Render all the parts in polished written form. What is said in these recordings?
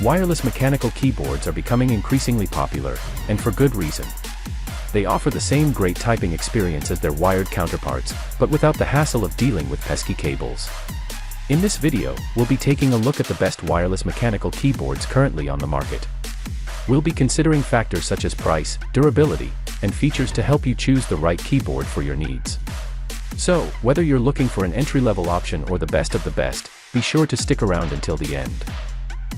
Wireless mechanical keyboards are becoming increasingly popular, and for good reason. They offer the same great typing experience as their wired counterparts, but without the hassle of dealing with pesky cables. In this video, we'll be taking a look at the best wireless mechanical keyboards currently on the market. We'll be considering factors such as price, durability, and features to help you choose the right keyboard for your needs. So, whether you're looking for an entry-level option or the best of the best, be sure to stick around until the end.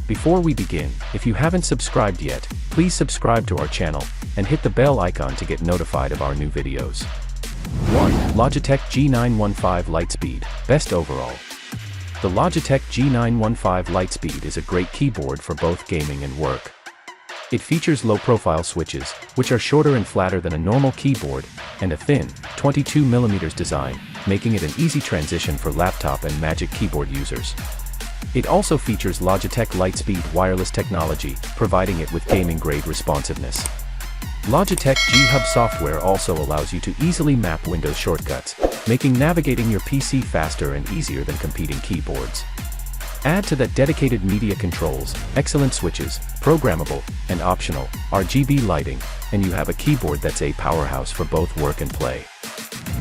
Before we begin, if you haven't subscribed yet, please subscribe to our channel, and hit the bell icon to get notified of our new videos. 1. Logitech G915 Lightspeed, Best Overall. The Logitech G915 Lightspeed is a great keyboard for both gaming and work. It features low-profile switches, which are shorter and flatter than a normal keyboard, and a thin, 22mm design, making it an easy transition for laptop and Magic Keyboard users. It also features Logitech Lightspeed wireless technology, providing it with gaming-grade responsiveness. Logitech G-Hub software also allows you to easily map Windows shortcuts, making navigating your PC faster and easier than competing keyboards. Add to that dedicated media controls, excellent switches, programmable, and optional, RGB lighting, and you have a keyboard that's a powerhouse for both work and play.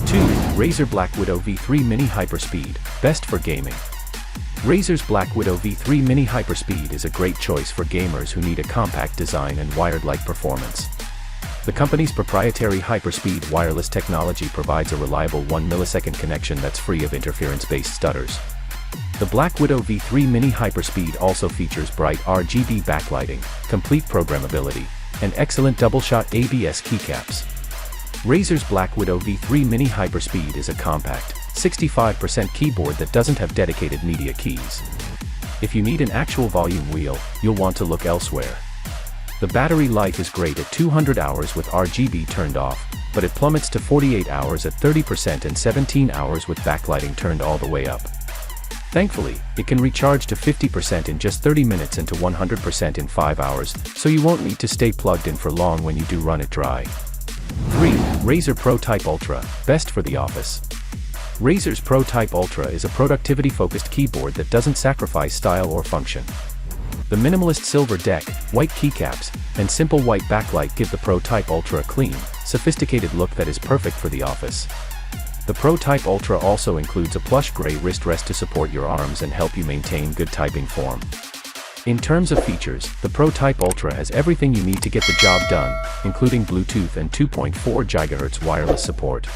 2. Razer BlackWidow V3 Mini HyperSpeed, Best for Gaming. Razer's BlackWidow V3 Mini HyperSpeed is a great choice for gamers who need a compact design and wired-like performance. The company's proprietary HyperSpeed wireless technology provides a reliable 1 millisecond connection that's free of interference-based stutters. The BlackWidow V3 Mini HyperSpeed also features bright RGB backlighting, complete programmability, and excellent double-shot ABS keycaps. Razer's BlackWidow V3 Mini HyperSpeed is a compact, 65% keyboard that doesn't have dedicated media keys. If you need an actual volume wheel, you'll want to look elsewhere. The battery life is great at 200 hours with RGB turned off, but it plummets to 48 hours at 30% and 17 hours with backlighting turned all the way up. Thankfully, it can recharge to 50% in just 30 minutes and to 100% in 5 hours, so you won't need to stay plugged in for long when you do run it dry. 3. Razer ProType Ultra, Best for the Office. Razer's ProType Ultra is a productivity-focused keyboard that doesn't sacrifice style or function. The minimalist silver deck, white keycaps, and simple white backlight give the ProType Ultra a clean, sophisticated look that is perfect for the office. The ProType Ultra also includes a plush gray wrist rest to support your arms and help you maintain good typing form. In terms of features, the ProType Ultra has everything you need to get the job done, including Bluetooth and 2.4 GHz wireless support.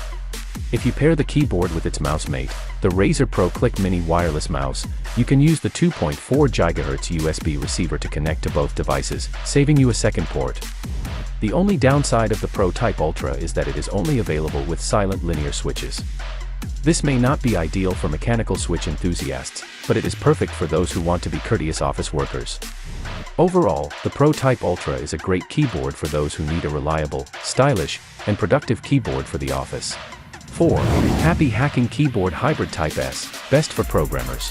If you pair the keyboard with its mouse mate, the Razer Pro Click Mini wireless mouse, you can use the 2.4 GHz USB receiver to connect to both devices, saving you a second port. The only downside of the ProType Ultra is that it is only available with silent linear switches. This may not be ideal for mechanical switch enthusiasts, but it is perfect for those who want to be courteous office workers. Overall, the ProType Ultra is a great keyboard for those who need a reliable, stylish, and productive keyboard for the office. 4. Happy Hacking Keyboard Hybrid Type S, Best for Programmers.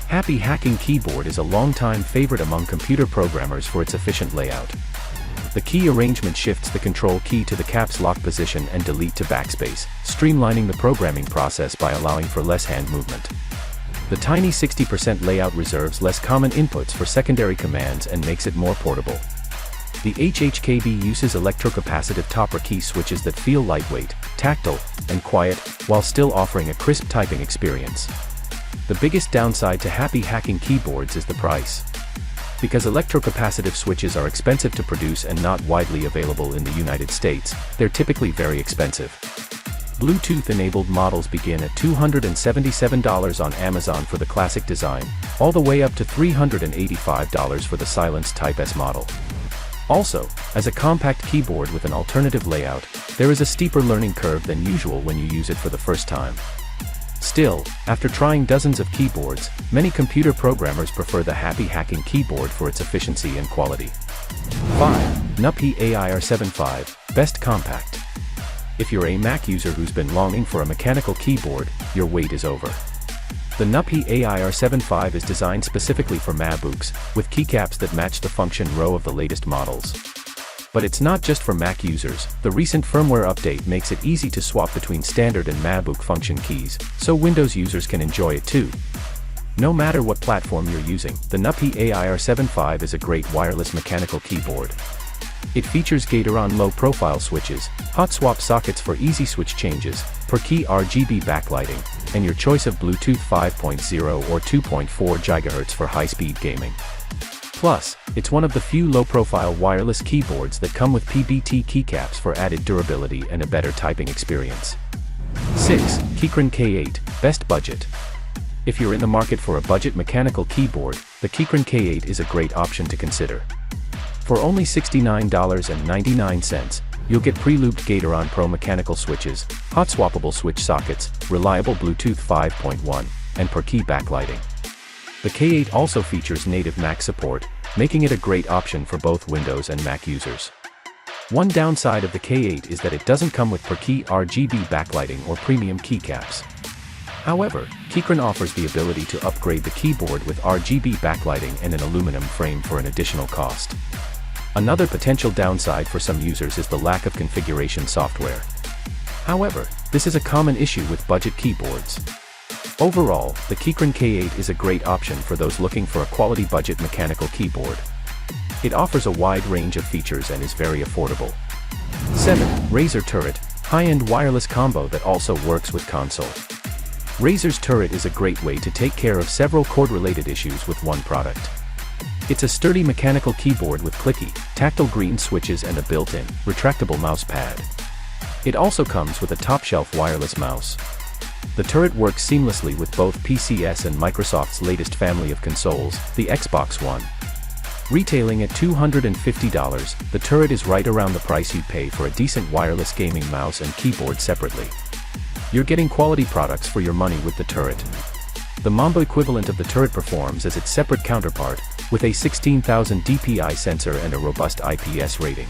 Happy Hacking Keyboard is a longtime favorite among computer programmers for its efficient layout. The key arrangement shifts the control key to the caps lock position and delete to backspace, streamlining the programming process by allowing for less hand movement. The tiny 60% layout reserves less common inputs for secondary commands and makes it more portable. The HHKB uses electrocapacitive topper key switches that feel lightweight, tactile, and quiet, while still offering a crisp typing experience. The biggest downside to Happy Hacking keyboards is the price. Because electrocapacitive switches are expensive to produce and not widely available in the United States, they're typically very expensive. Bluetooth-enabled models begin at $277 on Amazon for the classic design, all the way up to $385 for the Silence Type S model. Also, as a compact keyboard with an alternative layout, there is a steeper learning curve than usual when you use it for the first time. Still, after trying dozens of keyboards, many computer programmers prefer the Happy Hacking keyboard for its efficiency and quality. 5. Nuphy Air75, Best Compact. If you're a Mac user who's been longing for a mechanical keyboard, your wait is over. The Nuphy Air75 is designed specifically for MacBooks, with keycaps that match the function row of the latest models. But it's not just for Mac users. The recent firmware update makes it easy to swap between standard and MacBook function keys, so Windows users can enjoy it too. No matter what platform you're using, the Nuphy Air75 is a great wireless mechanical keyboard. It features Keychron low-profile switches, hot swap sockets for easy switch changes, per-key RGB backlighting, and your choice of Bluetooth 5.0 or 2.4 GHz for high-speed gaming. Plus, it's one of the few low-profile wireless keyboards that come with PBT keycaps for added durability and a better typing experience. 6. Keychron K8, Best Budget. If you're in the market for a budget mechanical keyboard, the Keychron K8 is a great option to consider. For only $69.99, you'll get pre-lubed Keychron Pro mechanical switches, hot swappable switch sockets, reliable Bluetooth 5.1, and per-key backlighting. The K8 also features native Mac support, making it a great option for both Windows and Mac users. One downside of the K8 is that it doesn't come with per-key RGB backlighting or premium keycaps. However, Keychron offers the ability to upgrade the keyboard with RGB backlighting and an aluminum frame for an additional cost. Another potential downside for some users is the lack of configuration software. However, this is a common issue with budget keyboards. Overall, the Keychron K8 is a great option for those looking for a quality budget mechanical keyboard. It offers a wide range of features and is very affordable. 7. Razer Turret, high-end wireless combo that also works with console. Razer's Turret is a great way to take care of several cord-related issues with one product. It's a sturdy mechanical keyboard with clicky, tactile green switches and a built-in, retractable mouse pad. It also comes with a top-shelf wireless mouse. The Turret works seamlessly with both PC's and Microsoft's latest family of consoles, the Xbox One. Retailing at $250, the Turret is right around the price you'd pay for a decent wireless gaming mouse and keyboard separately. You're getting quality products for your money with the Turret. The Mambo equivalent of the Turret performs as its separate counterpart, with a 16,000 dpi sensor and a robust IPS rating.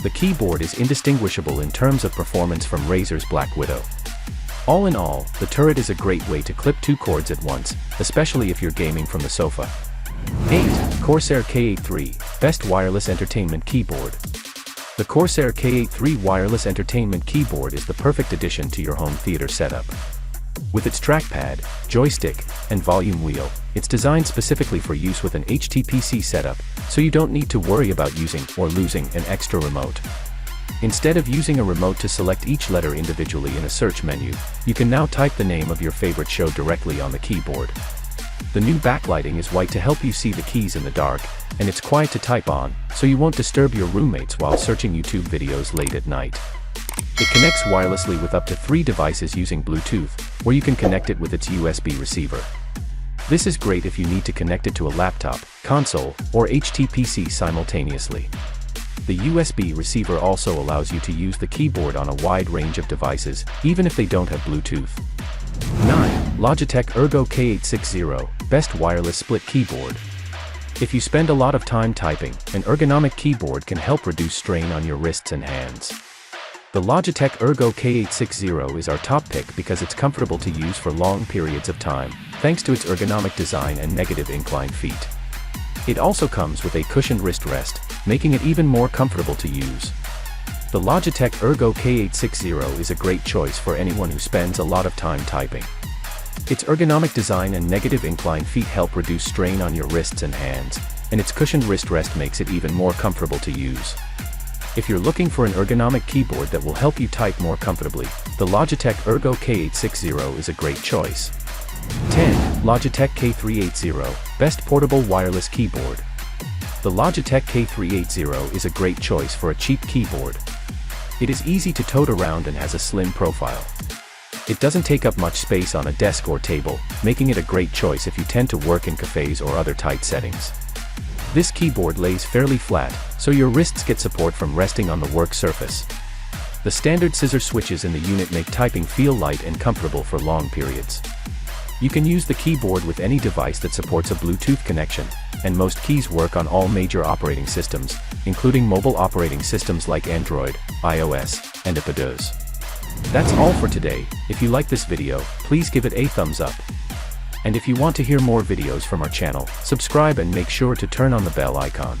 The keyboard is indistinguishable in terms of performance from Razer's BlackWidow. All in all, the Turret is a great way to clip two cords at once, especially if you're gaming from the sofa. 8. Corsair K8 III, Best Wireless Entertainment Keyboard. The Corsair K8 III wireless entertainment keyboard is the perfect addition to your home theater setup. With its trackpad, joystick, and volume wheel, it's designed specifically for use with an HTPC setup, so you don't need to worry about using or losing an extra remote. Instead of using a remote to select each letter individually in a search menu, you can now type the name of your favorite show directly on the keyboard. The new backlighting is white to help you see the keys in the dark, and it's quiet to type on, so you won't disturb your roommates while searching YouTube videos late at night. It connects wirelessly with up to 3 devices using Bluetooth, where you can connect it with its USB receiver. This is great if you need to connect it to a laptop, console, or HTPC simultaneously. The USB receiver also allows you to use the keyboard on a wide range of devices, even if they don't have Bluetooth. 9. Logitech ERGO K860, Best Wireless Split Keyboard. If you spend a lot of time typing, an ergonomic keyboard can help reduce strain on your wrists and hands. The Logitech ERGO K860 is our top pick because it's comfortable to use for long periods of time, thanks to its ergonomic design and negative incline feet. It also comes with a cushioned wrist rest, making it even more comfortable to use. The Logitech ERGO K860 is a great choice for anyone who spends a lot of time typing. Its ergonomic design and negative incline feet help reduce strain on your wrists and hands, and its cushioned wrist rest makes it even more comfortable to use. If you're looking for an ergonomic keyboard that will help you type more comfortably, the Logitech ERGO K860 is a great choice. 10. Logitech K380, Best Portable Wireless Keyboard. The Logitech K380 is a great choice for a cheap keyboard. It is easy to tote around and has a slim profile. It doesn't take up much space on a desk or table, making it a great choice if you tend to work in cafes or other tight settings. This keyboard lays fairly flat, so your wrists get support from resting on the work surface. The standard scissor switches in the unit make typing feel light and comfortable for long periods. You can use the keyboard with any device that supports a Bluetooth connection, and most keys work on all major operating systems, including mobile operating systems like Android, iOS, and iPadOS. That's all for today. If you like this video, please give it a thumbs up. And if you want to hear more videos from our channel, subscribe and make sure to turn on the bell icon.